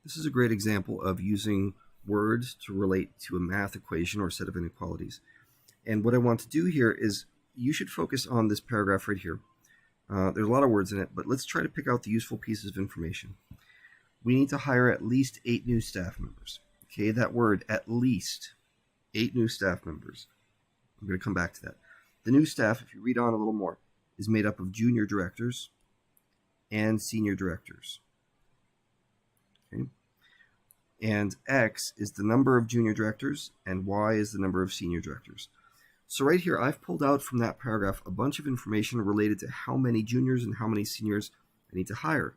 This is a great example of using words to relate to a math equation or set of inequalities. And what I want to do here is you should focus on this paragraph right here. There's a lot of words in it, but let's try to pick out the useful pieces of information. We need to hire at least 8 new staff members. Okay, that word, at least 8 new staff members. I'm going to come back to that. The new staff, if you read on a little more, is made up of junior directors and senior directors. Okay. And X is the number of junior directors, and Y is the number of senior directors. So right here, I've pulled out from that paragraph a bunch of information related to how many juniors and how many seniors I need to hire.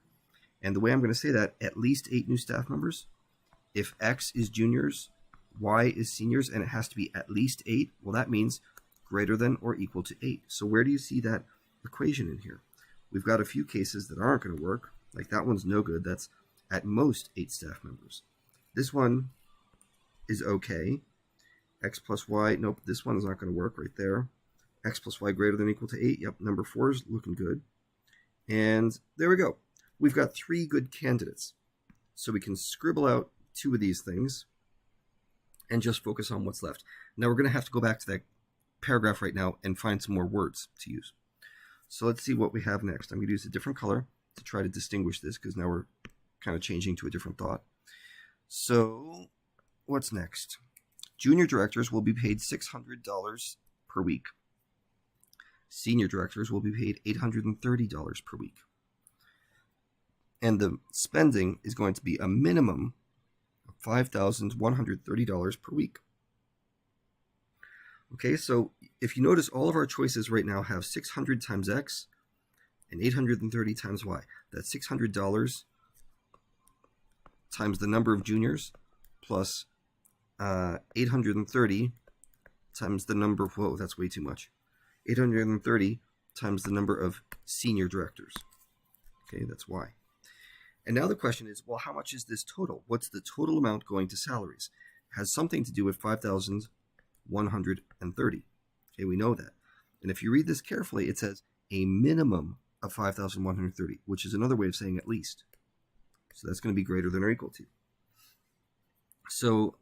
And the way I'm going to say that, at least 8 new staff members. If X is juniors, Y is seniors, and it has to be at least 8, well, that means greater than or equal to 8. So where do you see that equation in here? We've got a few cases that aren't going to work. Like that one's no good. That's at most 8 staff members. This one is okay. X plus Y, nope, this one is not going to work right there. X plus Y greater than or equal to 8, yep, number 4 is looking good. And there we go. We've got 3 good candidates. So we can scribble out 2 of these things and just focus on what's left. Now we're going to have to go back to that paragraph right now and find some more words to use. So let's see what we have next. I'm going to use a different color to try to distinguish this because now we're kind of changing to a different thought. So what's next? Junior directors will be paid $600 per week. Senior directors will be paid $830 per week. And the spending is going to be a minimum of $5,130 per week. Okay, so if you notice, all of our choices right now have 600 times X and 830 times Y. That's $600 times the number of juniors plus 830 times the number, whoa, that's way too much. 830 times the number of senior directors. Okay, that's Y. And now the question is, well, how much is this total? What's the total amount going to salaries? It has something to do with 5,130. Okay, we know that. And if you read this carefully, it says a minimum of 5,130, which is another way of saying at least. So that's going to be greater than or equal to. So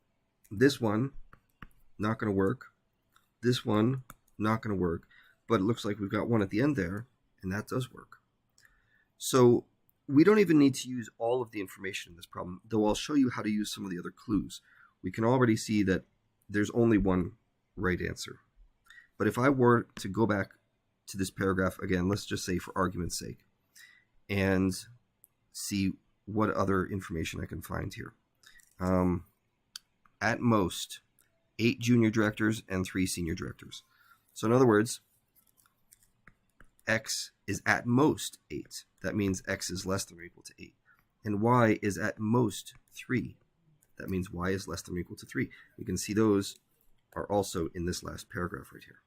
this one, not going to work. This one, not going to work. But it looks like we've got one at the end there, and that does work. So we don't even need to use all of the information in this problem, though I'll show you how to use some of the other clues. We can already see that there's only one right answer. But if I were to go back to this paragraph again, let's just say for argument's sake, and see what other information I can find here. At most, 8 junior directors and 3 senior directors. So in other words, X is at most 8. That means X is less than or equal to 8. And Y is at most 3. That means Y is less than or equal to 3. You can see those are also in this last paragraph right here.